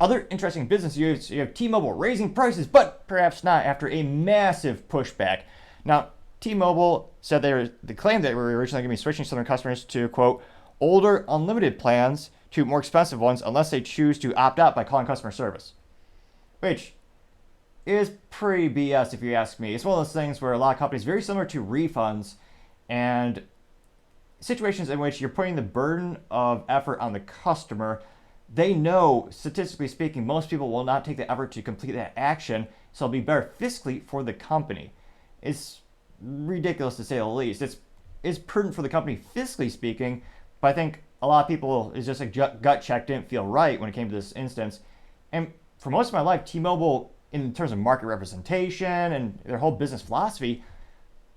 Other interesting business news, you have T-Mobile raising prices, but perhaps not after a massive pushback. Now, T-Mobile said they claimed that they were originally going to be switching some of their customers to, quote, older unlimited plans to more expensive ones unless they choose to opt out by calling customer service. Which is pretty BS if you ask me. It's one of those things where a lot of companies, very similar to refunds and situations in which you're putting the burden of effort on the customer. They know, statistically speaking, most people will not take the effort to complete that action, so it'll be better fiscally for the company. It's ridiculous to say the least. It's prudent for the company fiscally speaking, but I think a lot of people, it's just a gut check, didn't feel right when it came to this instance. And for most of my life, T-Mobile, in terms of market representation and their whole business philosophy,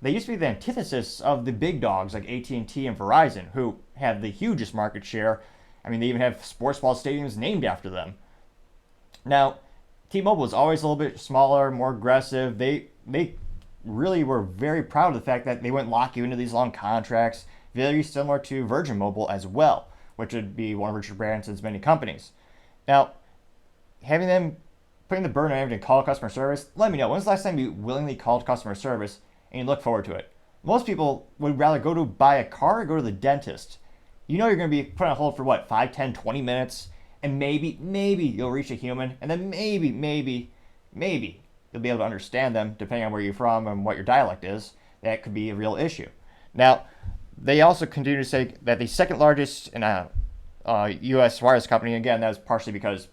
they used to be the antithesis of the big dogs like AT&T and Verizon, who had the hugest market share. I mean, they even have sports ball stadiums named after them. Now, T-Mobile is always a little bit smaller, more aggressive. They really were very proud of the fact that they wouldn't lock you into these long contracts, very similar to Virgin Mobile as well, which would be one of Richard Branson's many companies. Now, having them putting the burden on having to call customer service, let me know. When's the last time you willingly called customer service and you look forward to it? Most people would rather go to buy a car or go to the dentist. You know you're going to be put on hold for what, 5, 10, 20 minutes, and maybe you'll reach a human, and then maybe you'll be able to understand them depending on where you're from and what your dialect is. That could be a real issue. Now, they also continue to say that the second largest U.S. wireless company, again, that was partially because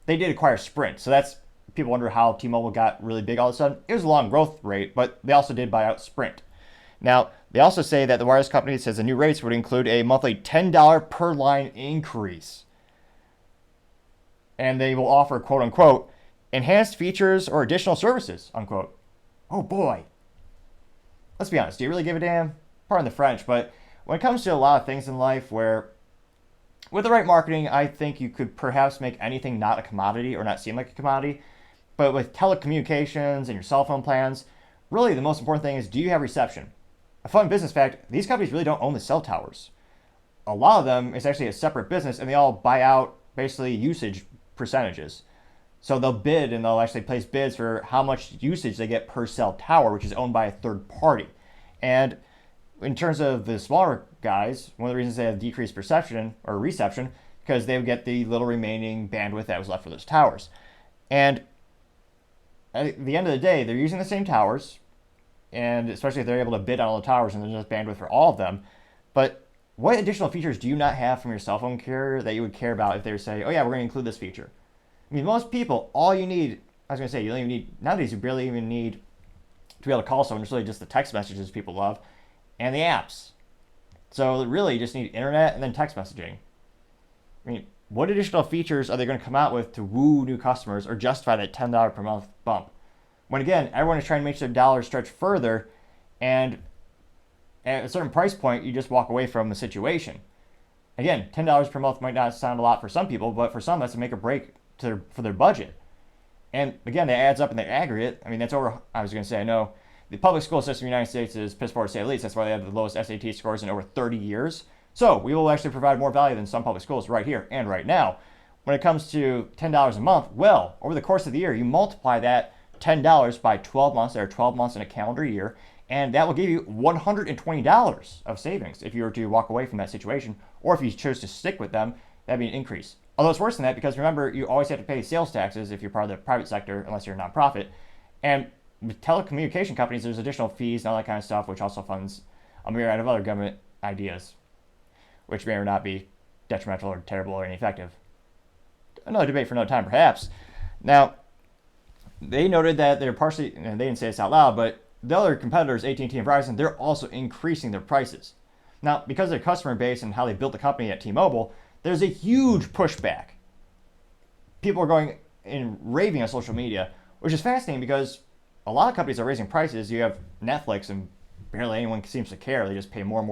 they did acquire Sprint. So that's, people wonder how T-Mobile got really big all of a sudden. It was a long growth rate, but they also did buy out Sprint. Now, they also say that the wireless company says the new rates would include a monthly $10 per line increase. And they will offer, quote unquote, enhanced features or additional services, unquote. Oh boy. Let's be honest, do you really give a damn? Pardon the French, but when it comes to a lot of things in life where, with the right marketing, I think you could perhaps make anything not a commodity or not seem like a commodity. But with telecommunications and your cell phone plans, really the most important thing is, do you have reception? A fun business fact, these companies really don't own the cell towers. A lot of them is actually a separate business, and they all buy out basically usage percentages. So they'll bid and they'll actually place bids for how much usage they get per cell tower, which is owned by a third party. And in terms of the smaller guys, one of the reasons they have decreased reception, because they would get the little remaining bandwidth that was left for those towers. And at the end of the day, they're using the same towers, and especially if they're able to bid on all the towers and there's enough bandwidth for all of them. But what additional features do you not have from your cell phone carrier that you would care about if they were saying, oh yeah, we're going to include this feature? I mean, most people, all you need, I was going to say, you don't even need, nowadays you barely even need to be able to call someone. It's really just the text messages people love and the apps. So really you just need internet and then text messaging. I mean, what additional features are they going to come out with to woo new customers or justify that $10 per month bump? When again, everyone is trying to make their dollars stretch further, and at a certain price point, you just walk away from the situation. Again, $10 per month might not sound a lot for some people, but for some, that's a make or break for their budget. And again, that adds up in the aggregate. I mean, that's over, I was going to say, I know the public school system in the United States is piss poor to say the least. That's why they have the lowest SAT scores in over 30 years. So we will actually provide more value than some public schools right here and right now. When it comes to $10 a month, well, over the course of the year, you multiply that $10 by 12 months. There are 12 months in a calendar year, and that will give you $120 of savings if you were to walk away from that situation, or if you chose to stick with them, that'd be an increase. Although it's worse than that, because remember, you always have to pay sales taxes if you're part of the private sector, unless you're a nonprofit. And with telecommunication companies, there's additional fees and all that kind of stuff, which also funds a myriad of other government ideas, which may or not be detrimental or terrible or ineffective. Another debate for another time, perhaps. Now, they noted that they're partially, and they didn't say this out loud, but the other competitors, AT&T and Verizon, they're also increasing their prices. Now, because of their customer base and how they built the company at T-Mobile, there's a huge pushback. People are going and raving on social media, which is fascinating because a lot of companies are raising prices. You have Netflix, and barely anyone seems to care. They just pay more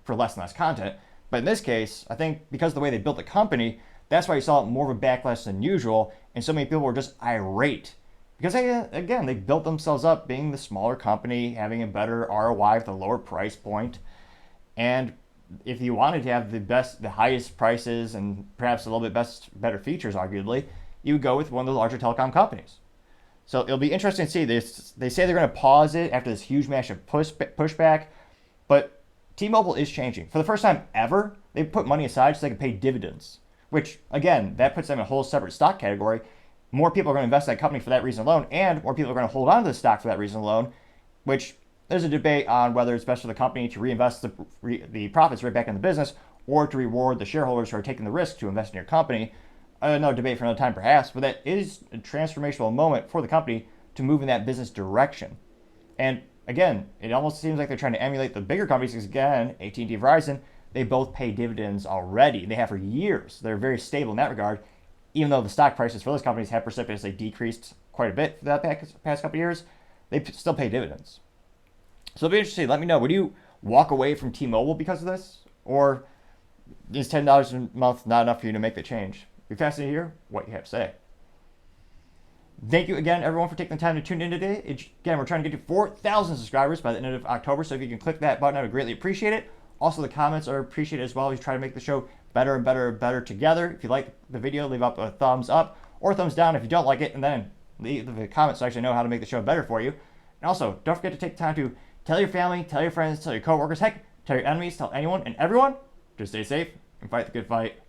for less and less content. But in this case, I think because of the way they built the company, that's why you saw more of a backlash than usual, and so many people were just irate. Because they built themselves up being the smaller company, having a better ROI with a lower price point, and if you wanted to have the highest prices and perhaps a little bit better features, arguably, you would go with one of the larger telecom companies. So it'll be interesting to see this. They say they're going to pause it after this huge massive pushback, but T-Mobile is changing. For the first time ever, they put money aside so they can pay dividends, which, again, that puts them in a whole separate stock category. More people are going to invest in that company for that reason alone, and more people are going to hold on to the stock for that reason alone, which there's a debate on whether it's best for the company to reinvest the profits right back in the business or to reward the shareholders who are taking the risk to invest in your company. Another debate for another time perhaps, but that is a transformational moment for the company to move in that business direction. And again, it almost seems like they're trying to emulate the bigger companies because, again, AT&T, Verizon, they both pay dividends already. They have for years. They're very stable in that regard, even though the stock prices for those companies have precipitously decreased quite a bit for that past couple of years. They still pay dividends. So it'll be interesting. Let me know. Would you walk away from T-Mobile because of this? Or is $10 a month not enough for you to make the change? Be fascinated to hear what you have to say. Thank you again, everyone, for taking the time to tune in today. Again, we're trying to get to 4,000 subscribers by the end of October, so if you can click that button, I would greatly appreciate it. Also, the comments are appreciated as well. We try to make the show better and better and better together. If you like the video, leave up a thumbs up or a thumbs down if you don't like it, and then leave the comments so I actually know how to make the show better for you. And also, don't forget to take the time to tell your family, tell your friends, tell your coworkers, heck, tell your enemies, tell anyone and everyone to stay safe and fight the good fight.